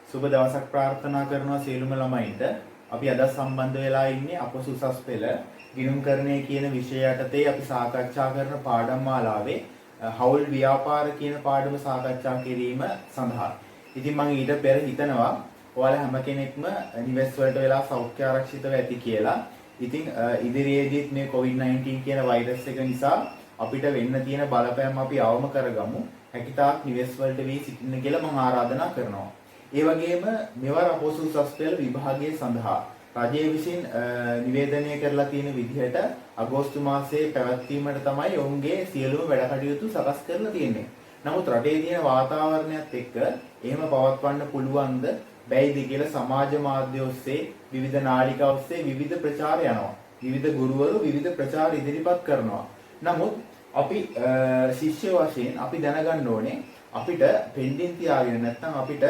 සුබ දවසක් ප්‍රාර්ථනා කරනවා සියලුම ළමයින්ට. අපි අද සම්බන්ධ වෙලා ඉන්නේ අපොසු උසස් පෙළ ගිණුම්කරණය කියන විෂය යටතේ අපි සාකච්ඡා කරන පාඩම් මාලාවේ හවුල් ව්‍යාපාර කියන පාඩම සාකච්ඡා කිරීම සඳහා. ඉතින් මම ඊට පෙර හිතනවා ඔයාලා හැම කෙනෙක්ම නිවෙස් වලට වෙලා සෞඛ්‍ය ආරක්ෂිතව ඇති කියලා. ඉතින් ඉදිරියේදීත් මේ COVID-19 කියන වෛරස් එක නිසා අපිට වෙන්න තියෙන බලපෑම් අපි අවම කරගමු. හැකිතාක් නිවෙස් වලට වී සිටින්න කියලා මම ආරාධනා කරනවා. ඒ වගේම මෙවර අපොසු උසස් පෙළ විභාගයේ සඳහා රජය විසින් නිවේදනය කරලා තියෙන විදිහට අගෝස්තු මාසයේ පැවැත්වීමට තමයි ඔවුන්ගේ සියලුම වැඩ කටයුතු සකස් කරලා තියෙන්නේ. නමුත් රටේ තියෙන වාතාවරණයත් එක්ක එහෙම පවත්වන්න පුළුවන්ද බැයිද කියලා සමාජ මාධ්‍ය ඔස්සේ විවිධ නාලිකා ඔස්සේ විවිධ ප්‍රචාර යනවා. විවිධ ගුරුවරු විවිධ ප්‍රචාර ඉදිරිපත් කරනවා. නමුත් අපි ශිෂ්‍ය වශයෙන් අපි දැනගන්න ඕනේ අපිට පෙන්ඩින් තියාගෙන නැත්නම් අපිට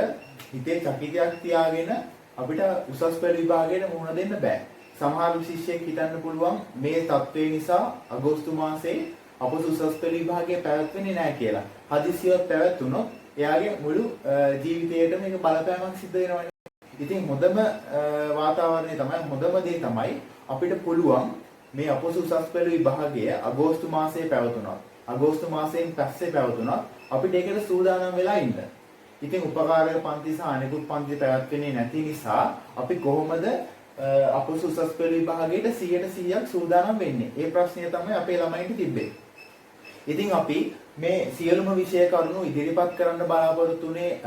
හිතේ චකිතයක් තියාගෙන අපිට උසස් පෙළ විභාගයට මුහුණ දෙන්න බෑ. සමහර ශිෂ්‍යෙක් හිතන්න පුළුවන් මේ තත්ත්වය නිසා අගෝස්තු මාසයේ අපොසු උසස් පෙළ විභාගය පැවැත්වෙන්නේ නැහැ කියලා. හදිසියෙ පැවැත්වුණොත් එයාගේ මුළු ජීවිතේටම මේක බලපෑමක් සිද්ධ වෙනවනේ. ඉතින් හොඳම වාතාවරණය තමයි හොඳම දේ තමයි අපිට පුළුවන් මේ අපොසු උසස් පෙළ විභාගය අගෝස්තු මාසයේ පැවතුනොත් අගෝස්තු මාසයෙන් පස්සේ පැවතුනොත් අපිට ඒකට සූදානම් වෙලා ඉන්න. ඉතින් උපකාරක පන්ති සහ අනෙකුත් පන්ති පැවැත්වෙන්නේ නැති නිසා අපි කොහොමද අපොසු උසස් පෙළ විභාගයට 100% සූදානම් වෙන්නේ? ඒ ප්‍රශ්නය තමයි අපේ ළමයින්ට තිබ්බේ. ඉතින් අපි මේ සියලුම විෂය කරුණු ඉදිරිපත් කරන්න බලාපොරොත්තු වුණේ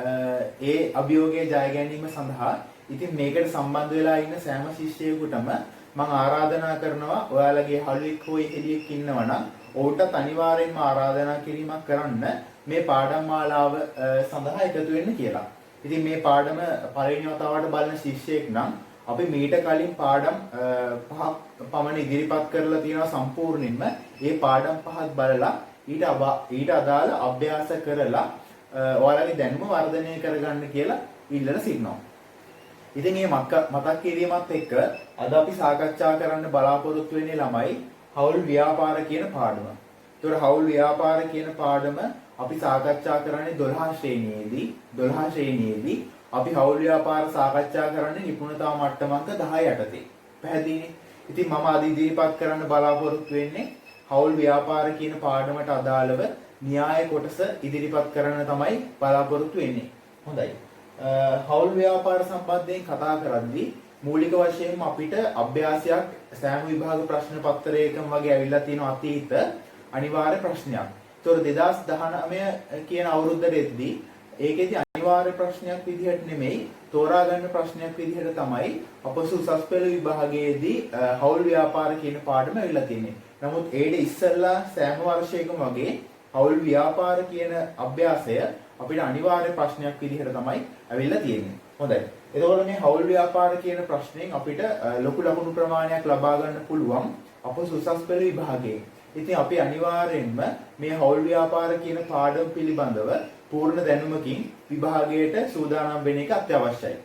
ඒ අභියෝගයේ ජය ගැනීම සඳහා. ඉතින් මේකට සම්බන්ධ වෙලා ඉන්න සෑම ශිෂ්‍යයෙකුටම මම ආරාධනා කරනවා ඔයාලගේ හළුවෙක් හෝ එළියෙක් ඉන්නවනම් ඔවුන්ටත් අනිවාර්යෙන්ම ආරාධනා කිරීමක් කරන්න මේ පාඩම් මාලාව සඳහා එකතු වෙන්න කියලා. ඉතින් මේ පාඩම පළවෙනි වතාවට බලන ශිෂ්‍යයෙක් නම් අපි මීට කලින් පාඩම් 5ක් පමණ ඉදිරිපත් කරලා තියෙනවා සම්පූර්ණයෙන්ම. මේ පාඩම් 5ක් බලලා ඊට අදාළ අභ්‍යාස කරලා ඔයාලගේ දැනුම වර්ධනය කරගන්න කියලා ඉල්ලලා සිටිනවා. ඉතින් මේ මතක් කිරීමත් එක්ක අද අපි සාකච්ඡා කරන්න බලාපොරොත්තු වෙන්නේ ළමයි හවුල් ව්‍යාපාර කියන පාඩම. ඒතකොට හවුල් ව්‍යාපාර කියන පාඩම අපි සාකච්ඡා කරන්නේ 12 ශ්‍රේණියේදී අපි හවුල් ව්‍යාපාර සාකච්ඡා කරන්නේ නිපුණතා මට්ටම අංක 10 යටතේ. පැහැදිලිනේ? ඉතින් මම අද ඉදිරිපත් කරන්න බලාපොරොත්තු වෙන්නේ හවුල් ව්‍යාපාර කියන පාඩමට අදාළව න්‍යාය කොටස ඉදිරිපත් කරන්න තමයි බලාපොරොත්තු වෙන්නේ. හොඳයි. හවුල් ව්‍යාපාර සම්බන්ධයෙන් කතා කරද්දී මූලික වශයෙන්ම අපිට අභ්‍යාසයක් සෑම විභාග ප්‍රශ්න පත්‍රයකම වගේ ඇවිල්ලා තියෙන අතීත අනිවාර්ය ප්‍රශ්නයක්. ඒතොර 2019 කියන අවුරුද්දට එද්දී ඒකෙදි අනිවාර්ය ප්‍රශ්නයක් විදිහට නෙමෙයි තෝරා ගන්න ප්‍රශ්නයක් විදිහට තමයි අපොසු උසස් පෙළ විභාගයේදී හවුල් ව්‍යාපාර කියන පාඩම ඇවිල්ලා තියෙන්නේ. නමුත් ඒට ඉස්සෙල්ලා සෑම වර්ෂයකම වගේ හවුල් ව්‍යාපාර කියන අභ්‍යාසය අපිට අනිවාර්ය ප්‍රශ්නයක් විදිහට තමයි ඇවිල්ලා තියෙන්නේ. හොඳයි. එතකොට මේ හවුල් ව්‍යාපාර කියන ප්‍රශ්نين අපිට ලොකු ලකුණු ප්‍රමාණයක් ලබා ගන්න පුළුවන් අපොසු උසස් පෙළ විභාගයේ. ඉතින් අපි අනිවාර්යයෙන්ම මේ හවුල් ව්‍යාපාර කියන පාඩම පිළිබඳව පූර්ණ දැනුමකින් විභාගයට සූදානම් වෙන එක අත්‍යවශ්‍යයි.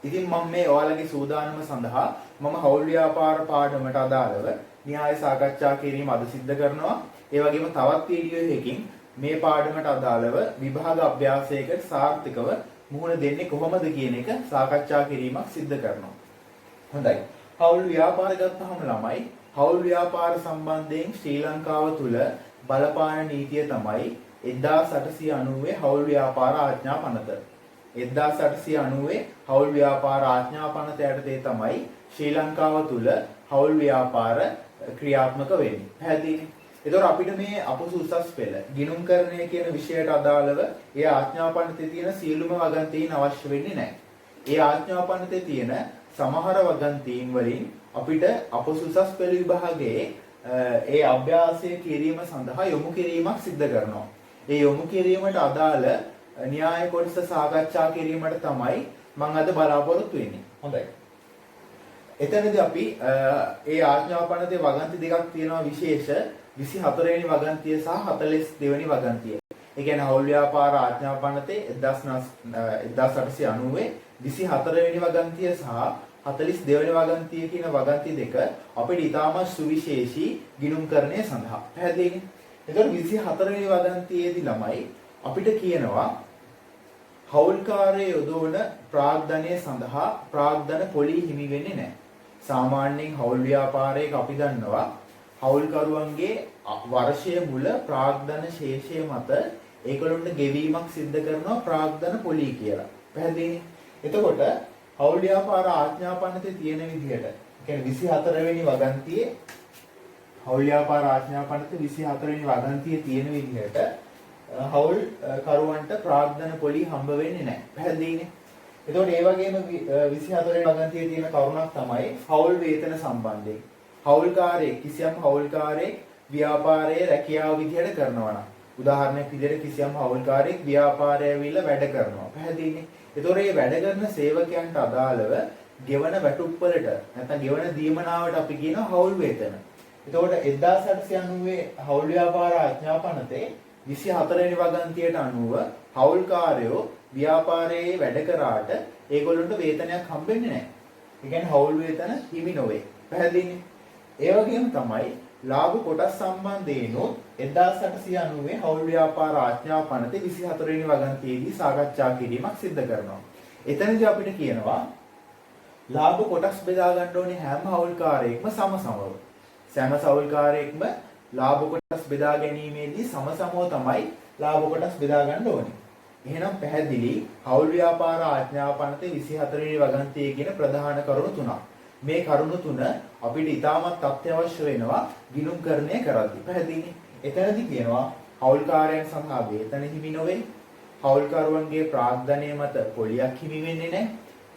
ඉතින් මම මේ ඔයාලගේ සූදානම සඳහා මම හවුල් ව්‍යාපාර පාඩමට අදාළව න්‍යාය සාකච්ඡා කිරීම අද සිද්ධ කරනවා. ඒ වගේම තවත් වීඩියෝ එකකින් මේ පාඩමට අදාළව විභාග අභ්‍යාසයකට සාර්ථකව මුහුණ දෙන්නේ කොහොමද කියන එක සාකච්ඡා කිරීමක් සිද්ධ කරනවා. හොඳයි. හවුල් ව්‍යාපාර ගත්තහම ළමයි හවුල් ව්‍යාපාර සම්බන්ධයෙන් ශ්‍රී ලංකාව තුල බලපාන නීතිය තමයි 1890 හවුල් ව්‍යාපාර ආඥා පනත. 1890 හවුල් ව්‍යාපාර ආඥා පනත යටතේ තමයි ශ්‍රී ලංකාව තුල හවුල් ව්‍යාපාර ක්‍රියාත්මක වෙන්නේ. පැහැදිලිනේ? ඒතකොට අපිට මේ අපොසු උසස් පෙළ ගිණුම්කරණය කියන විෂයට අදාළව ඒ ආඥා පනතේ තියෙන සියලුම වගන්තීන් අවශ්‍ය වෙන්නේ නැහැ. ඒ ආඥා පනතේ තියෙන සමහර වගන්තීන් වලින් අපිට අපොසු උසස් පෙළ විභාගයේ ඒ අභ්‍යාසය කිරීම සඳහා යොමු කිරීමක් සිද්ධ කරනවා. ඒ යොමු කිරීමට අදාළ න්‍යාය කොටස සාකච්ඡා කිරීමට තමයි මම අද බලාපොරොත්තු වෙන්නේ. හොඳයි. එතනදී අපි ඒ ආඥා පනතේ වගන්ති දෙකක් තියෙනවා විශේෂ 24 වෙනි වගන්තිය සහ 42 වෙනි වගන්තිය. ඒ කියන්නේ හවුල් ව්‍යාපාර ආඥා පනතේ 1890 24 වෙනි වගන්තිය සහ 42 වෙනි වගන්තිය කියන වගන්ති දෙක අපිට ඉතාමත් සුවිශේෂී ගිණුම්කරණය සඳහා. පැහැදිලිනේ? එතකොට 24 වෙනි වගන්තියේදී ළමයි අපිට කියනවා හවුල්කාරයේ යොදවන ප්‍රාග්ධනය සඳහා ප්‍රාග්ධන පොලී හිමි වෙන්නේ නැහැ. සාමාන්‍යයෙන් හවුල් ව්‍යාපාරයක අපි දන්නවා හවුල්කරුවන්ගේ වර්ෂයේ මුල ප්‍රාග්ධන ශේෂය මත ඒගොල්ලොන්ට ගෙවීමක් සිද්ධ කරනවා ප්‍රාග්ධන පොලී කියලා. පැහැදිලිනේ? එතකොට හවුල් ව්‍යාපාර ආඥාපනතේ තියෙන විදිහට කියන්නේ 24 වෙනි වගන්තියේ හවුල් ව්‍යාපාර ආඥාපනතේ 24 වෙනි වගන්තියේ තියෙන විදිහට හවුල් කරුවන්ට ප්‍රාග්ධන පොලී හම්බ වෙන්නේ නැහැ. පැහැදිලිනේ? එතකොට ඒ වගේම 24 වෙනි වගන්තියේ තියෙන කරුණක් තමයි හවුල් වේතන සම්බන්ධයෙන්. හවුල්කාරයෙක් කිසියම් හවුල්කාරයෙක් ව්‍යාපාරයේ රැකියාව විදිහට කරනවා නම් උදාහරණයක් විදිහට කිසියම් හවුල්කාරයෙක් ව්‍යාපාරය ඇවිල්ලා වැඩ කරනවා. පැහැදිලිනේ? එතකොට මේ වැඩ කරන සේවකයන්ට අදාළව ගෙවන වැටුප්වලට නැත්නම් ගෙවන දීමනාවට අපි කියනවා හවුල් වේතන. එතකොට 1890 හවුල් ව්‍යාපාර ආඥාපනතේ 24 වෙනි වගන්තියට අනුව හවුල්කාරයෝ ව්‍යාපාරයේ වැඩ කරාට ඒගොල්ලන්ට වේතනයක් හම්බෙන්නේ නැහැ. ඒ කියන්නේ හවුල් වේතන හිමි නොවේ. පැහැදිලිනේ? ඒ වගේම තමයි ලාභ කොටස් සම්බන්ධයෙන්ුත් 1890 හවුල් ව්‍යාපාර ආඥාපනතේ 24 වෙනි වගන්තියේදී සාකච්ඡා කිරීමක් සිද්ධ කරනවා. එතනදී අපිට කියනවා ලාභ කොටස් බෙදා ගන්න ඕනේ හැම හවුල්කාරයෙක්ම සමසමව. සෑම හවුල්කාරයෙක්ම ලාභ කොටස් බෙදා ගැනීමේදී සමසමව තමයි ලාභ කොටස් බෙදා ගන්න ඕනේ. එහෙනම් පැහැදිලි හවුල් ව්‍යාපාර ආඥාපනතේ 24 වෙනි වගන්තියේ කියන ප්‍රධාන කරුණු තුනක්. මේ කරුණු තුන අපිට ඉතාමත් අත්‍යවශ්‍ය වෙනවා ගිණුම්කරණය කරද්දී. පැහැදිලිනේ? එතනදී කියනවා හවුල්කාරයන් සඳහා වේතන හිමි නොවේ. හවුල්කරුවන්ගේ ප්‍රාග්ධනය මත පොලියක් හිමි වෙන්නේ නැහැ.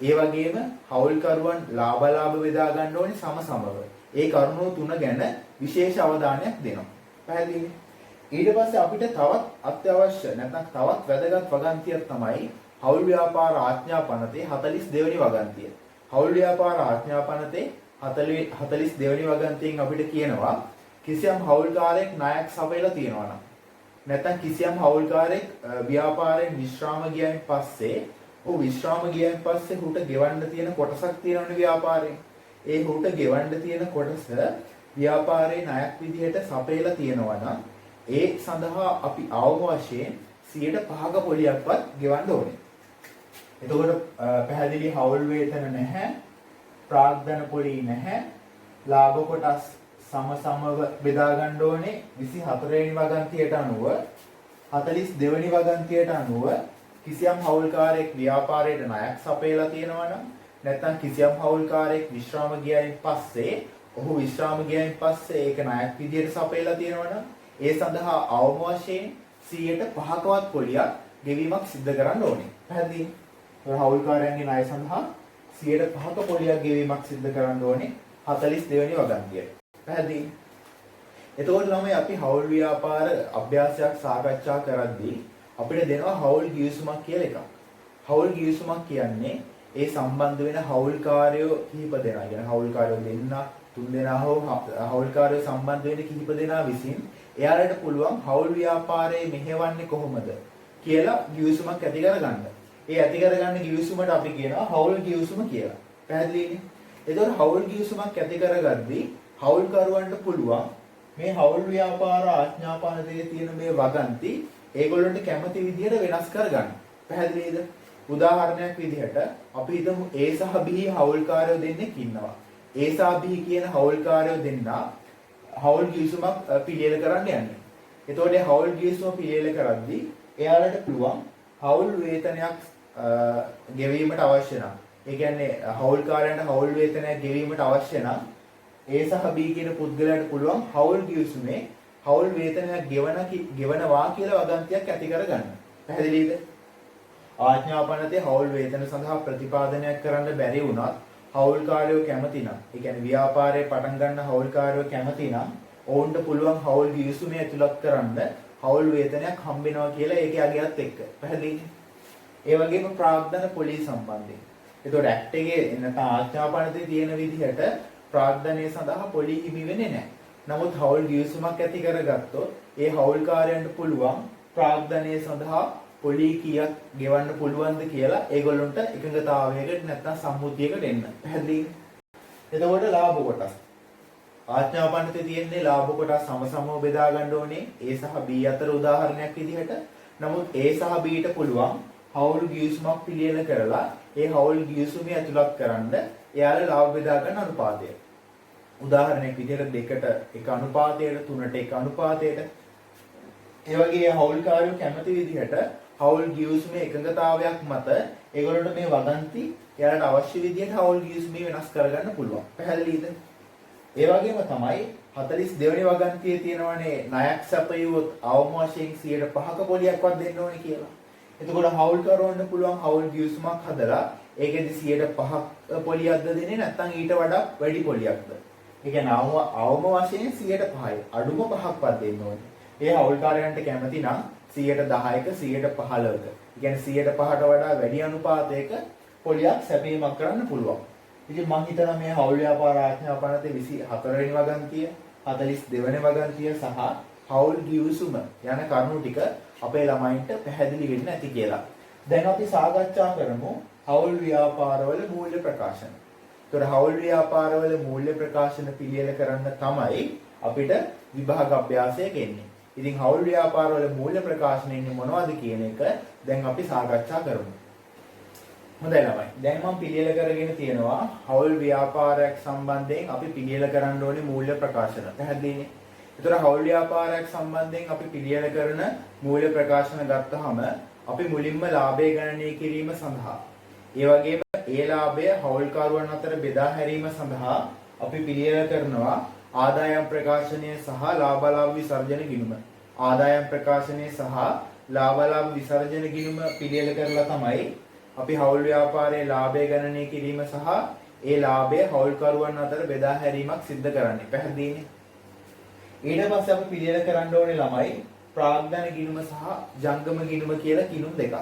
ඒ වගේම හවුල්කරුවන් ලාභ බෙදා ගන්න ඕනේ සමසමව. ඒ කරුණු තුන ගැන විශේෂ අවධානයක් දෙනවා. පැහැදිලිනේ? ඊට පස්සේ අපිට තවත් අත්‍යවශ්‍ය නැත්නම් තවත් වැදගත් වගන්තියක් තමයි හවුල් ව්‍යාපාර ආඥාපනතේ 42 වෙනි වගන්තිය. හවුල් ව්‍යාපාර ආඥාපනතේ 42 වෙනි වගන්තියෙන් අපිට කියනවා කිසියම් හවුල්කාරයෙක් ණයක් සපයලා තියෙනවා නම් නැත්නම් කිසියම් හවුල්කාරයෙක් ව්‍යාපාරයෙන් විශ්‍රාම ගියයින් පස්සේ විශ්‍රාම ගියයින් පස්සේ හුට ගෙවන්න තියෙන කොටසක් තියෙනවනේ ව්‍යාපාරයෙන්. ඒ හුට ගෙවන්න තියෙන කොටස ව්‍යාපාරයේ ණයක් විදිහට සපයලා තියෙනවා නම් ඒ සඳහා අපි අවම වශයෙන් 5% පොලියක්වත් ගෙවන්න ඕනේ. එතකොට පැහැදිලි හවුල් වේතන නැහැ, ප්‍රාග්ධන පොලී නැහැ, ලාභ කොටස් සමසමව බෙදා ගන්න ඕනේ 24 වෙනි වගන්තියට අනුව 42 වෙනි වගන්තියට අනුව කිසියම් හවුල්කාරයෙක් ව්‍යාපාරයට ණයක් සපයලා තියෙනවා නම් නැත්නම් කිසියම් හවුල්කාරයෙක් විශ්‍රාම ගියයින් පස්සේ ඔහු විශ්‍රාම ගියයින් පස්සේ ඒක ණයක් විදියට සපයලා තියෙනවා නම් ඒ සඳහා අවම වශයෙන් 5%කවත් පොලියක් ගෙවීමක් සිදු කරන්න ඕනේ. පැහැදිලි? හවුල්කාරයන්ගේ ණය සඳහා 5%ක පොලියක් ගෙවීමක් සිදු කරන්න ඕනේ 42 වෙනි වගන්තියට. පැහැදිලි? එතකොට ළමයි අපි හවුල් ව්‍යාපාර අභ්‍යාසයක් සාකච්ඡා කරද්දී අපිට දෙනවා හවුල් ගිවිසුමක් කියලා එකක්. හවුල් ගිවිසුමක් කියන්නේ ඒ සම්බන්ධ වෙන හවුල්කාරයෝ කිහිප දෙනා. يعني හවුල්කාරයෝ දෙන්න, තුන් දෙනා හෝ හවුල්කාරයෝ සම්බන්ධ වෙන කිහිප දෙනා විසින් එයාලට පුළුවන් හවුල් ව්‍යාපාරයේ මෙහෙවන්නේ කොහොමද කියලා ගිවිසුමක් ඇති කරගන්න. ඒ ඇති කරගන්න ගිවිසුමට අපි කියනවා හවුල් ගිවිසුම කියලා. පැහැදිලිනේ? එතකොට හවුල් ගිවිසුමක් ඇති කරගද්දී හවුල්කරුවන්ට පුළුවන් මේ හවුල් ව්‍යාපාර ආඥාපනතේ තියෙන මේ වගන්ති ඒගොල්ලන්ට කැමති විදිහට වෙනස් කරගන්න. පැහැදිලිද? උදාහරණයක් විදිහට අපි හිතමු A සහ B හවුල්කාරයෝ දෙන්නෙක් ඉන්නවා. A සහ B කියන හවුල්කාරයෝ දෙන්නා හවුල් ගිවිසුමක් පිළියෙල කරන්න යන්නේ. එතකොට හවුල් ගිවිසුම පිළියෙල කරද්දී එයාලට පුළුවන් හවුල් වේතනයක් ගෙවීමට අවශ්‍ය නම්, ඒ කියන්නේ හවුල්කාරයන්ට හවුල් වේතනයක් ගෙවීමට අවශ්‍ය නම් A සහ B කියන පුද්ගලයාට පුළුවන් හවුල් ගිවිසුමේ හවුල් වේතනයක් ගෙවනවා කියලා වගන්තියක් ඇති කරගන්න. පැහැදිලිද? ආඥාපනතේ හවුල් වේතන සඳහා ප්‍රතිපාදනයක් කරන්න බැරි වුණත් හවුල්කාරයෝ කැමති නම්, ඒ කියන්නේ ව්‍යාපාරයේ පටන් ගන්න හවුල්කාරයෝ කැමති නම් ඔවුන්ට පුළුවන් හවුල් ගිවිසුමේ ඇතුළත් කරන්න හවුල් වේතනයක් හම්බෙනවා කියලා ඒකේ අගයත් එක්ක. පැහැදිලිද? ඒ වගේම ප්‍රාග්ධන පොලී සම්බන්ධයෙන්. ඒතකොට ඇක්ට් එකේ නැත්නම් ආඥාපනතේ තියෙන විදිහට ප්‍රාග්ධනය සඳහා පොලී හිමි වෙන්නේ නැහැ. නමුත් හවුල් ගිවිසුමක් ඇති කරගත්තොත් ඒ හවුල්කාරයන්ට පුළුවන් ප්‍රාග්ධනය සඳහා පොලී කීයක් ගෙවන්න පුළුවන්ද කියලා ඒගොල්ලන්ට එකඟතාවයකට නැත්නම් සම්මුතියකට එන්න. පැහැදිලිද? එතකොට ලාභ කොටස්. ආඥාපනතේ තියෙන්නේ ලාභ කොටස් සමසමව බෙදා ගන්න ඕනේ A සහ B අතර උදාහරණයක් විදිහට. නමුත් A සහ B ට පුළුවන් හවුල් ගිවිසුමක් පිළියෙල කරලා ඒ හවුල් ගිවිසුමේ ඇතුළත් කරන්න එයාලා ලාභ බෙදා ගන්න අනුපාතය. උදාහරණයක් විදිහට 2ට 1 අනුපාතයට 3ට 1 අනුපාතයට ඒ වගේ හවුල්කාරයෝ කැමති විදිහට හවුල් ගිවිසුමේ එකඟතාවයක් මත ඒගොල්ලන්ට මේ වගන්ති එයාලට අවශ්‍ය විදිහට හවුල් ගිවිසුමේ වෙනස් කරගන්න පුළුවන්. පැහැදිලිද? ඒ වගේම තමයි 42 වෙනි වගන්තියේ තියෙනවනේ ණයක් සැපයුවොත් අවම වශයෙන් 105ක පොලියක්වත් දෙන්න ඕනේ කියලා. එතකොට හවුල්කරවන්න පුළුවන් හවුල් ගිවිසුමක් හදලා ඒකෙදි 105ක් පොලියක්ද දෙන්නේ නැත්නම් ඊට වඩා වැඩි පොලියක්ද? ඒ කියන්නේ අවම වශයෙන් 105යි. අඩුම 5ක්වත් දෙන්න ඕනේ. ඒ හවුල්කාරයන්ට කැමති නම් 10%ක 115ක. ඒ කියන්නේ 105ට වඩා වැඩි අනුපාතයක පොලියක් සැපීමක් කරන්න පුළුවන්. ඉතින් මම හිතනවා මේ හවුල් ව්‍යාපාර ආඥා පනතේ 24 වෙනි වගන්තිය, 42 වෙනි වගන්තිය සහ හවුල් ගිවිසුම යන කරුණු ටික අපේ ළමයින්ට පැහැදිලි වෙන්න ඇති කියලා. දැන් අපි සාකච්ඡා කරමු හවුල් ව්‍යාපාරවල මූල්‍ය ප්‍රකාශන. ඒතර හවුල් ව්‍යාපාරවල මූල්‍ය ප්‍රකාශන පිළියෙල කරන්න තමයි අපිට විභාග අභ්‍යාසයක් එන්නේ. ඉතින් හවුල් ව්‍යාපාරවල මූල්‍ය ප්‍රකාශන ඉන්නේ මොනවද කියන එක දැන් අපි සාකච්ඡා කරමු. හොඳයි ළමයි. දැන් මම පිළියෙල කරගෙන තියෙනවා හවුල් ව්‍යාපාරයක් සම්බන්ධයෙන් අපි පිළියෙල කරන්න ඕනේ මූල්‍ය ප්‍රකාශන. පැහැදිලිනේ? ඒතර හවුල් ව්‍යාපාරයක් සම්බන්ධයෙන් අපි පිළියෙල කරන මූල්‍ය ප්‍රකාශන ගත්තාම අපි මුලින්ම ලාභය ගණනය කිරීම සඳහා ඒ වගේම ඒ ලාභය හවුල්කරුවන් අතර බෙදා හැරීම සඳහා අපි පිළියෙල කරනවා ආදායම් ප්‍රකාශනය සහ ලාභ විසර්ජන ගිණුම. ආදායම් ප්‍රකාශනය සහ ලාභ විසර්ජන ගිණුම පිළියෙල කරලා තමයි අපි හවුල් ව්‍යාපාරයේ ලාභය ගණනය කිරීම සහ ඒ ලාභය හවුල්කරුවන් අතර බෙදා හැරීමක් සිද්ධ කරන්නේ. පැහැදිලිනේ? ඊට පස්සේ අපි පිළියෙල කරන්න ඕනේ ළමයි ප්‍රාග්ධන ගිණුම සහ ජංගම ගිණුම කියලා ගිණුම් දෙකක්.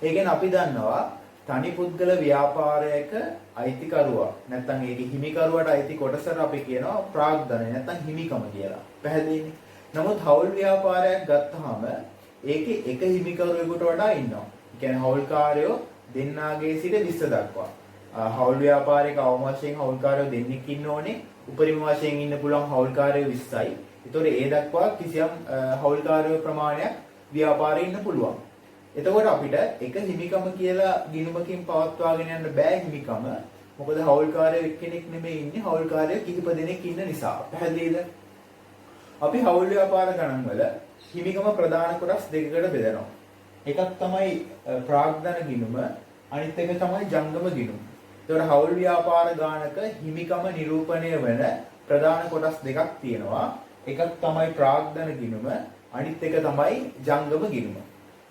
ඒ කියන්නේ අපි දන්නවා තනි පුද්ගල ව්‍යාපාරයක අයිතිකරුවා නැත්නම් ඒකේ හිමිකරුවාට අයිති කොටසට අපි කියනවා ප්‍රාග්ධන නැත්නම් හිමිකම කියලා. පැහැදිලිනේ? නමුත් හවුල් ව්‍යාපාරයක් ගත්තාම ඒකේ එක හිමිකරුවෙකුට වඩා ඉන්නවා. ඒ කියන්නේ හවුල්කාරයෝ දෙන්නාගේ සිට 20 දක්වා. හවුල් ව්‍යාපාරයක අවම වශයෙන් හවුල්කාරයෝ දෙන්නෙක් ඉන්න ඕනේ. උපරිම වශයෙන් ඉන්න පුළුවන් හවුල්කාරයෝ 20යි. ඒතකොට ඒ දක්වා කිසියම් හවුල්කාරයෝ ප්‍රමාණයක් ව්‍යාපාරේ ඉන්න පුළුවන්. එතකොට අපිට එක හිමිකම කියලා ගිණුමකින් පවත්වාගෙන යන්න බෑ හිමිකම. මොකද හවුල්කාරයෝ එක්කෙනෙක් නෙමෙයි ඉන්නේ හවුල්කාරයෝ කිහිප දෙනෙක් ඉන්න නිසා. පැහැදිලිද? අපි හවුල් ව්‍යාපාර ගණන් වල හිමිකම ප්‍රධාන කොටස් දෙකකට බෙදනවා. එකක් තමයි ප්‍රාග්ධන ගිණුම, අනිත් එක තමයි ජංගම ගිණුම. ඒතකොට හවුල් ව්‍යාපාර ගානක හිමිකම නිරූපණය වෙන ප්‍රධාන කොටස් දෙකක් තියෙනවා. එකක් තමයි ප්‍රාග්ධන ගිණුම, අනිත් එක තමයි ජංගම ගිණුම.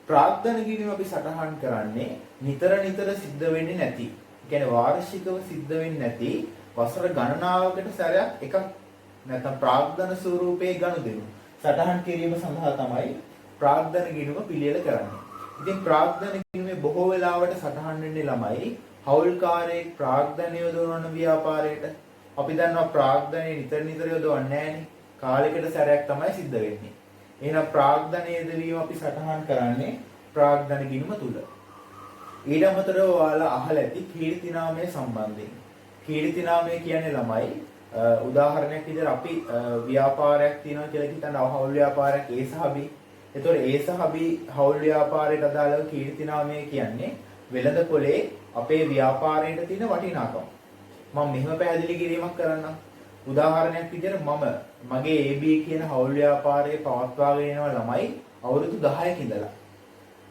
ප්‍රාග්ධන ගිණුම අපි සටහන් කරන්නේ නිතර සිද්ධ වෙන්නේ නැති. ඒ කියන්නේ වාර්ෂිකව සිද්ධ වෙන්නේ නැති වසර ගණනාවකට සැරයක් එකක් නැත්නම් ප්‍රාග්ධන ස්වරූපයේ ගනුදෙනු සටහන් කිරීම සඳහා තමයි ප්‍රාග්ධන ගිණුම පිළියෙල කරන්නේ. ඉතින් ප්‍රාග්ධන ගිණුමේ බොහෝ වෙලාවට සටහන් වෙන්නේ ළමයි හවුල්කාරයෙක් ප්‍රාග්ධන යොදවන ව්‍යාපාරයට. අපි දන්නවා ප්‍රාග්ධනය නිතර යොදවන්නේ නැහැනේ. කාලයකට සැරයක් තමයි සිද්ධ වෙන්නේ. එහෙනම් ප්‍රාග්ධන යෙදවීම අපි සටහන් කරන්නේ ප්‍රාග්ධන ගිණුම තුල. ඊට අමතරව ඔයාලා අහලා ඇති කීර්තිනාමය සම්බන්ධයෙන්. කීර්තිනාමය කියන්නේ ළමයි උදාහරණයක් විදිහට අපි ව්‍යාපාරයක් තියෙනවා කියලා හිතන හවුල් ව්‍යාපාරයක් A සහ B. එතකොට A සහ B හවුල් ව්‍යාපාරයට අදාළව කීර්තිනාමය කියන්නේ වෙළඳ පොලේ අපේ ව්‍යාපාරයට තියෙන වටිනාකම. මම මෙහෙම පැහැදිලි කිරීමක් කරන්නම්. උදාහරණයක් විදිහට මගේ AB කියන හවුල් ව්‍යාපාරයේ පවත්වාගෙන යන ළමයි අවුරුදු 10ක ඉඳලා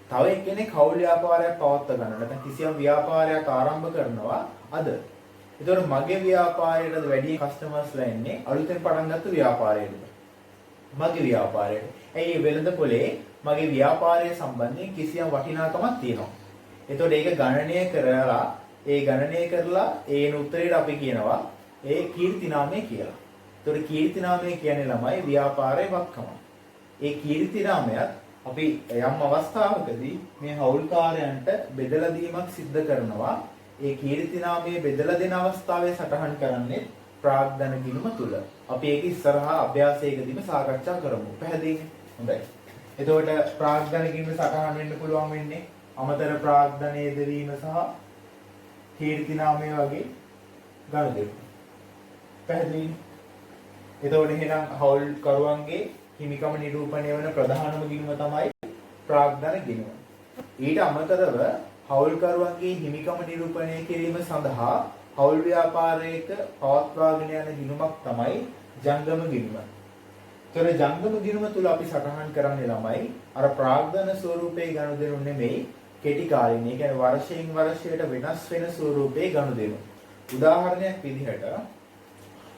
තව එක්කෙනෙක් හවුල් ව්‍යාපාරයක් පවත්වා ගන්න නැත්නම් කිසියම් ව්‍යාපාරයක් ආරම්භ කරනවා අද. ඒතකොට මගේ ව්‍යාපාරයටද වැඩි කස්ටමර්ස්ලා එන්නේ අලුතෙන් පටන් ගත්ත ව්‍යාපාරයකට. මගේ ව්‍යාපාරයට. ඇයි වෙළඳ පොලේ මගේ ව්‍යාපාරය සම්බන්ධයෙන් කිසියම් වටිනාකමක් තියෙනවා. ඒතකොට ඒක ගණනය කරලා ඒන උත්තරේට අපි කියනවා ඒ කීර්තිනාමය කියලා. ඒතකොට කීර්තිනාමය කියන්නේ ළමයි ව්‍යාපාරයේ වක්කම. ඒ කීර්තිනාමයත් අපි යම් අවස්ථාවකදී මේ හවුල්කාරයන්ට බෙදලා දීමක් සිද්ධ කරනවා. ඒ කීර්තිනාමයේ බෙදලා දෙන අවස්ථාවේ සටහන් කරන්නේ ප්‍රාග්ධන ගිණුම තුල. අපි ඒක ඉස්සරහා අභ්‍යාසයකදීම සාකච්ඡා කරමු. පැහැදිලිද? හොඳයි. එතකොට ප්‍රාග්ධන ගිණුම සටහන් වෙන්න පුළුවන් වෙන්නේ අමතර ප්‍රාග්ධන යෙදවීම සහ කීර්තිනාමය වගේ ගනුදෙනු. පැහැදිලිද? එතකොට එහෙනම් හවුල්කරුවන්ගේ හිමිකම නිරූපණය වන ප්‍රධානම ගිණුම තමයි ප්‍රාග්ධන ගිණුම. ඊට අමතරව හවුල්කරුවන්ගේ හිමිකම නිරූපණය කිරීම සඳහා හවුල් ව්‍යාපාරයක පවත්වාගෙන යන ගිණුමක් තමයි ජංගම ගිණුම. ඒතර ජංගම ගිණුම තුල අපි සටහන් කරන්නේ ළමයි අර ප්‍රාග්ධන ස්වරූපයේ ගනුදෙනු නෙමෙයි කෙටි කාලින. ඒ කියන්නේ වර්ෂයෙන් වර්ෂයට වෙනස් වෙන ස්වරූපයේ ගනුදෙනු. උදාහරණයක් විදිහට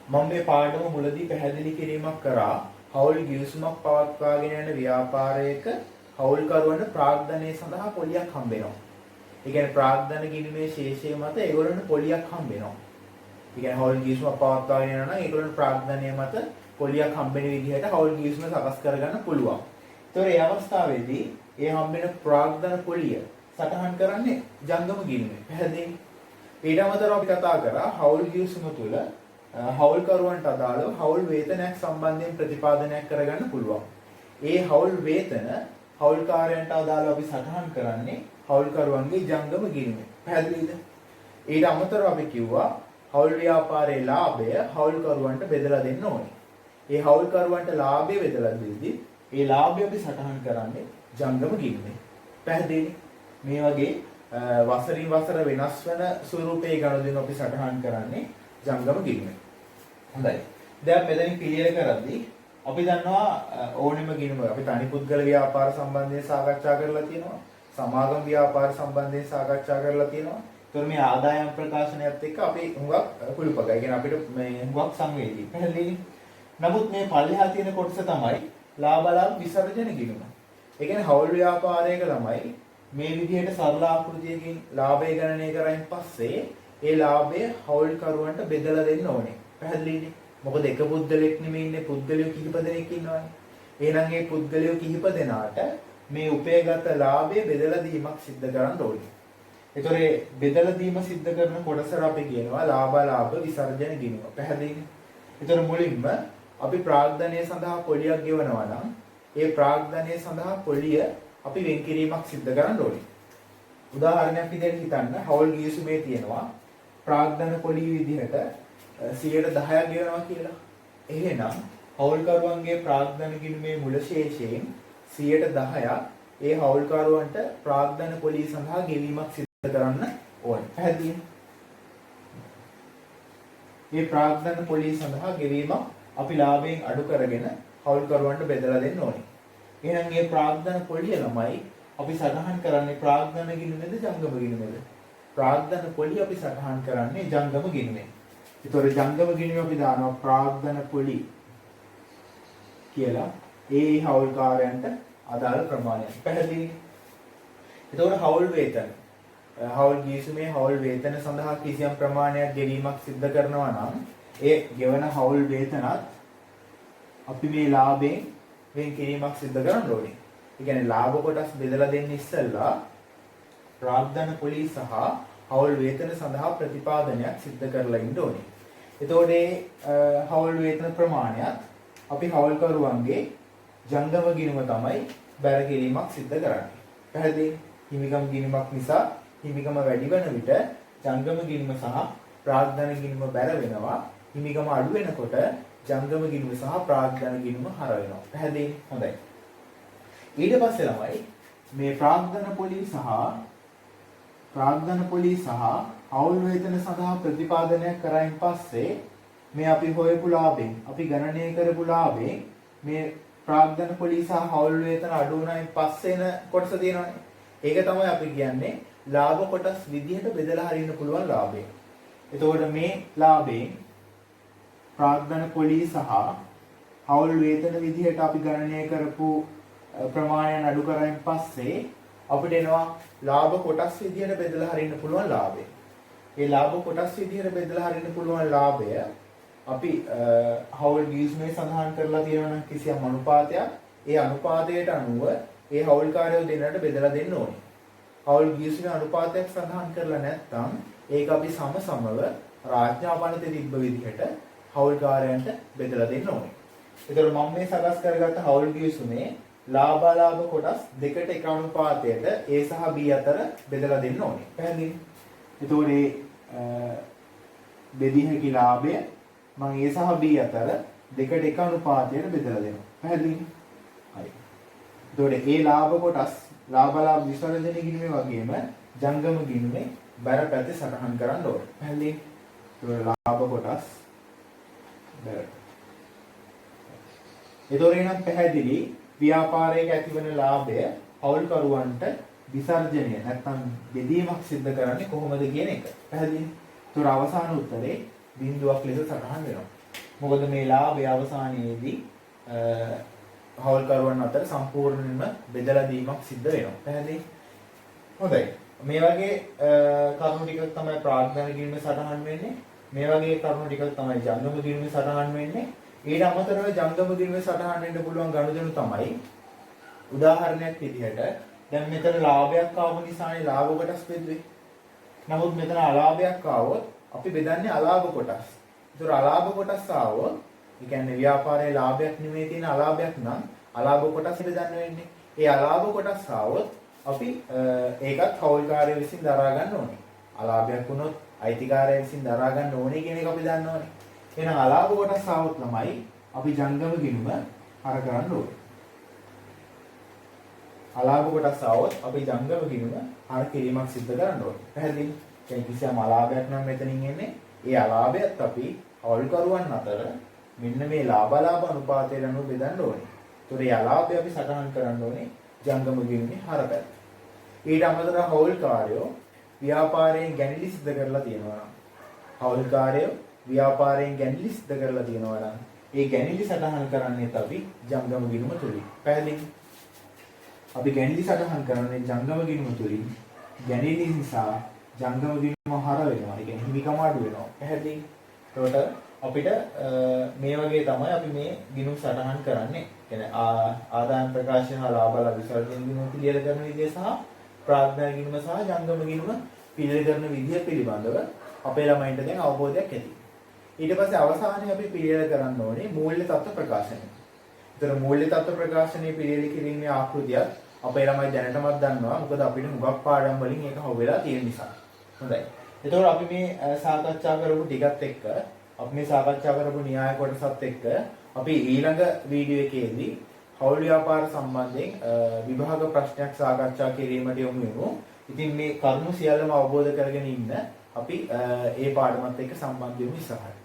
මම මේ පාඩම මුලදී පැහැදිලි කිරීමක් කරා හවුල් ගිවිසුමක් පවත්වාගෙන යන ව්‍යාපාරයක හවුල්කරුවන්ට ප්‍රාග්ධනය සඳහා පොලියක් හම්බ වෙනවා. ඒ කියන්නේ ප්‍රාග්ධන ගිණුමේ ශේෂය මත ඒගොල්ලන්ට පොලියක් හම්බ වෙනවා. ඒ කියන්නේ හවුල් ගිවිසුමක් පවත්වාගෙන යනවා නම් ඒගොල්ලන්ට ප්‍රාග්ධනය මත පොලියක් හම්බෙන විදිහට හවුල් ගිවිසුම සකස් කරගන්න පුළුවන්. ඒතොර මේ අවස්ථාවේදී ඒ හම්බෙන ප්‍රාග්ධන පොලිය සටහන් කරන්නේ ජංගම ගිණුමේ. පැහැදිලි? ඊට අමතරව අපි කතා කරා හවුල් ගිවිසුම තුළ හවුල්කරුවන්ට අදාළව හවුල් වේතනයක් සම්බන්ධයෙන් ප්‍රතිපාදනයක් කරගන්න පුළුවන්. ඒ හවුල් වේතන හවුල්කාරයන්ට අදාළව අපි සටහන් කරන්නේ හවුල්කරුවන්ගේ ජංගම ගිණුමේ. පැහැදිලිද? ඊට අමතරව අපි කිව්වා හවුල් ව්‍යාපාරයේ ලාභය හවුල්කරුවන්ට බෙදලා දෙන්න ඕනේ. ඒ හවුල්කරුවන්ට ලාභය බෙදලා දෙද්දී ඒ ලාභය අපි සටහන් කරන්නේ ජංගම ගිණුමේ. පැහැදිලි? මේ වගේ වසරින් වසර වෙනස් වෙන ස්වරූපයේ ගනුදෙනු අපි සටහන් කරන්නේ ජංගම ගිණුමේ. හොඳයි. දැන් මෙතනින් ක්ලියර් කරද්දී අපි දන්නවා ඕනෙම ගිණුම අපි තනි පුද්ගල ව්‍යාපාර සම්බන්ධයෙන් සාකච්ඡා කරලා තියෙනවා. සමාගම් ව්‍යාපාර සම්බන්ධයෙන් සාකච්ඡා කරලා තියෙනවා. ඒතර මේ ආදායම් ප්‍රකාශනයත් එක්ක අපි හුඟක් කුළුපගයි. කියන්නේ අපිට මේ හුඟක් සංවේදී. පැහැදිලිද? නමුත් මේ පල්ලෙහා තියෙන කොටස තමයි ලාභ විසර්ජන ගිණුම. ඒ කියන්නේ හවුල් ව්‍යාපාරයක ළමයි මේ විදිහට සරල ආකෘතියකින් ලාභය ගණනය කරයින් පස්සේ ඒ ලාභය හවුල්කරුවන්ට බෙදලා දෙන්න ඕනේ. පැහැදිලිද? මොකද එක පුද්ගලෙක් නෙමෙයි ඉන්නේ පුද්ගලයෝ කිහිප දෙනෙක් ඉන්නවානේ. එහෙනම් මේ පුද්ගලයෝ කිහිප දෙනාට මේ උපයගත ලාභය බෙදලා දීමක් සිද්ධ කරන්න ඕනේ. ඒතොර බෙදලා දීම සිද්ධ කරන කොටසට අපි කියනවා ලාභ විසර්ජන ගිණුම. පැහැදිලිද? ඒතොර මුලින්ම අපි ප්‍රාග්ධනය සඳහා පොලියක් ගෙවනවා නම් ඒ ප්‍රාග්ධනය සඳහා පොලිය අපි වෙන් කිරීමක් සිද්ධ කරන්න ඕනේ. උදාහරණයක් විදිහට හිතන්න හවුල් ගිවිසුමේ තියෙනවා ප්‍රාග්ධන පොලිය විදිහට 10% ගෙවනවා කියලා. එහෙනම් හවුල්කරුවන්ගේ ප්‍රාග්ධන ගිණුමේ මුල ශේෂයෙන් 10% ඒ හවුල්කරුවන්ට ප්‍රාග්ධන පොලිය සඳහා ගෙවීමක් සිදු කරන්න ඕනේ. පැහැදිලිද? මේ ප්‍රාග්ධන පොලිය සඳහා ගෙවීමක් අපි ලාභයෙන් අඩු කරගෙන හවුල්කරුවන්ට බෙදලා දෙන්න ඕනේ. එහෙනම් මේ ප්‍රාග්ධන පොලිය ළමයි අපි සටහන් කරන්නේ ප්‍රාග්ධන ගිණුමේද ජංගම ගිණුමේද? ප්‍රාග්ධන පොලිය අපි සටහන් කරන්නේ ජංගම ගිණුමේ. ඒතොර ජංගම ගිණුමේ අපි දානවා ප්‍රාග්ධන පොලි කියලා ඒ හවුල්කාරයන්ට අදාළ ප්‍රමාණය. පැහැදිලිද? ඒතොර හවුල් වේතන හවුල් ගිවිසුමේ හවුල් වේතන සඳහා කිසියම් ප්‍රමාණයක් ගෙවීමක් සිද්ධ කරනවා නම් ඒ ගෙවන හවුල් වේතනත් අපි මේ ලාභයෙන් වෙන් කිරීමක් සිද්ධ කරන්න ඕනේ. ඒ කියන්නේ ලාභ කොටස් බෙදලා දෙන්න ඉස්සෙල්ලා ප්‍රාග්ධන පොලි සහ හවුල් වේතන සඳහා ප්‍රතිපාදනයක් සිද්ධ කරලා ඉන්න ඕනේ. එතකොට හවුල් වේතන ප්‍රමාණයත් අපි හවුල්කරුවන්ගේ ජංගම ගිණුම තමයි බැර කිරීමක් සිද්ධ කරන්නේ. පැහැදිලි? හිමිකම් ගිණුමක් නිසා හිමිකම වැඩි වෙන විට ජංගම ගිණුම සහ ප්‍රාග්ධන ගිණුම බැර වෙනවා. හිමිකම අඩු වෙනකොට ජංගම ගිණුම සහ ප්‍රාග්ධන ගිණුම හර වෙනවා. පැහැදිලි? හොඳයි. ඊට පස්සේ ළමයි මේ ප්‍රාග්ධන පොලි සහ හවුල් වේතන සඳහා ප්‍රතිපාදනයක් කරයින් පස්සේ මේ අපි හොයපු ලාභයෙන් අපි ගණනය කරපු ලාභයෙන් මේ ප්‍රාග්ධන පොලි සහ හවුල් වේතන අඩු වුණායින් පස්සේ එන කොටස තියෙනවානේ. ඒක තමයි අපි කියන්නේ ලාභ කොටස් විදිහට බෙදලා හරින්න පුළුවන් ලාභය. එතකොට මේ ලාභයෙන් ප්‍රාග්ධන පොලි සහ හවුල් වේතන විදිහට අපි ගණනය කරපු ප්‍රමාණයන් අඩු කරයින් පස්සේ අපිට එනවා ලාභ කොටස් විදිහට බෙදලා හරින්න පුළුවන් ලාභය. ඒ ලාභ කොටස් විදිහට බෙදලා හරින්න පුළුවන් ලාභය අපි හවුල් ගිවිසුමේ සඳහන් කරලා තියෙනවා නම් කිසියම් අනුපාතයක් ඒ අනුපාතයට අනුව ඒ හවුල්කාරයෝ දෙන්නට බෙදලා දෙන්න ඕනේ. හවුල් ගිවිසුමේ අනුපාතයක් සඳහන් කරලා නැත්නම් ඒක අපි සමසමව රාජ්‍යාපනතේ තිබ්බ විදිහට හවුල්කාරයන්ට බෙදලා දෙන්න ඕනේ. ඒතර මම මේ සකස් කරගත්ත හවුල් ගිවිසුමේ ලාභ කොටස් දෙකට එක අනුපාතයට A සහ B අතර බෙදලා දෙන්න ඕනේ. පැහැදිලිද? එතකොට මේ බෙදිය හැකි ලාභය මම A සහ B අතර දෙකට එක අනුපාතයට බෙදලා දෙනවා. පැහැදිලිද? හරි. එතකොට ඒ ලාභ කොටස් ලාභ විසර්ජන ගිණුමේ වගේම ජංගම ගිණුමේ බර පැති සටහන් කරන්න ඕනේ. පැහැදිලි? ඒක ලාභ කොටස් බර. ඒතොර එනම් පැහැදිලි ව්‍යාපාරයක ඇතිවන ලාභය හවුල්කරුවන්ට විසර්ජනය නැත්නම් බෙදීමක් සිද්ධ කරන්නේ කොහොමද කියන එක. පැහැදිලි? ඒතොර අවසාන උත්තරේ බිඳුවක් ලෙස සටහන් වෙනවා. මොකද මේ ලාභය අවසානයේදී හවුල්කරුවන් අතර සම්පූර්ණයෙන්ම බෙදලා දීමක් සිද්ධ වෙනවා. පැහැදිලි? හොඳයි. මේ වගේ කරුණු ටිකක් තමයි ප්‍රාග්ධන ගිණුමේ සටහන් වෙන්නේ. මේ වගේ කරුණු ටිකක් තමයි ජංගම ගිණුමේ සටහන් වෙන්නේ. ඊට අමතරව ජංගම ගිණුමේ සටහන් වෙන්න පුළුවන් ගනුදෙනු තමයි උදාහරණයක් විදිහට දැන් මෙතන ලාභයක් ආව නිසානේ ලාභ කොටස් බෙදුවේ. නමුත් මෙතන අලාභයක් ආවොත් අපි බෙදන්නේ අලාභ කොටස්. ඒතර අලාභ කොටස් ආවොත් ඒ කියන්නේ ව්‍යාපාරයේ ලාභයක් නෙමෙයි තියෙන අලාභයක් නම් අලාභ කොටස් බෙදන්න වෙන්නේ. ඒ අලාභ කොටස් ආවොත් අපි ඒකත් හවුල්කාරය විසින් දරා ගන්න ඕනේ. අලාභයක් වුණොත් අයිතිකාරය විසින් දරා ගන්න ඕනේ කියන එක අපි දන්න ඕනේ. එහෙනම් අලාභ කොටස් ආවොත් තමයි අපි ජංගම ගිණුම හර කරන්න ඕනේ. අලාභ කොටස් ආවොත් අපි ජංගම ගිණුම හර කිරීමක් සිද්ධ කරන්න ඕනේ. පැහැදිලි? දැන් කිසියම් අලාභයක් නම් මෙතනින් එන්නේ. ඒ අලාභයත් අපි හවුල්කරුවන් අතර මෙන්න මේ ලාභ අනුපාතයට අනුව බෙදන්න ඕනේ. ඒතොර ඒ අලාභය අපි සටහන් කරන්න ඕනේ ජංගම ගිණුමේ හරපැත්ත. ඊට අමතරව හවුල්කාරයෝ ව්‍යාපාරයෙන් ගැණිලි සිද්ධ කරලා තියෙනවා නම් හවුල්කාරයෝ ව්‍යාපාරයෙන් ගැණිලි සිද්ධ කරලා තියෙනවා නම් ඒ ගැණිලි සටහන් කරන්නේත් අපි ජංගම ගිණුම තුලින්. පැහැදිලි? අපි ගැණිලි සටහන් කරන්නේ ජංගම ගිණුම තුලින්. ගැණිලි නිසා ජංගම ගිණුම හර වෙනවා. ඒ කියන්නේ හිමිකම අඩු වෙනවා. පැහැදිලි? ඒකට අපිට මේ වගේ තමයි අපි මේ ගිණුම් සටහන් කරන්නේ. කියන්නේ ආදායම් ප්‍රකාශන හා ලාභ විසර්ජන ගිණුම පිළියෙල කරන විදිය සහ ප්‍රාග්ධන ගිණුම සහ ජංගම ගිණුම පිළියෙල කරන විදිය පිළිබඳව අපේ ළමයින්ට දැන් අවබෝධයක් ඇති. ඊට පස්සේ අවසානයේ අපි පිළියෙල කරන්න ඕනේ මූල්‍ය තත්ත්ව ප්‍රකාශනය. ඒතර මූල්‍ය තත්ත්ව ප්‍රකාශනයේ පිළියෙල කිරීමේ ආකෘතියක් අපේ ළමයි දැනටමත් දන්නවා. මොකද අපිට හුඟක් පාඩම් වලින් ඒක හොවෙලා තියෙන නිසා. හොඳයි. එතකොට අපි මේ සාකච්ඡා කරපු ටිකත් එක්ක අපි මේ සාකච්ඡා කරපු න්‍යාය කොටසත් එක්ක අපි ඊළඟ වීඩියෝ එකේදී හවුල් ව්‍යාපාර සම්බන්ධයෙන් විභාග ප්‍රශ්නයක් සාකච්ඡා කිරීමට යොමු වෙමු. ඉතින් මේ කරුණු සියල්ලම අවබෝධ කරගෙන ඉන්න අපි ඒ පාඩමත් එක්ක සම්බන්ධ වෙමු ඉස්සරහට.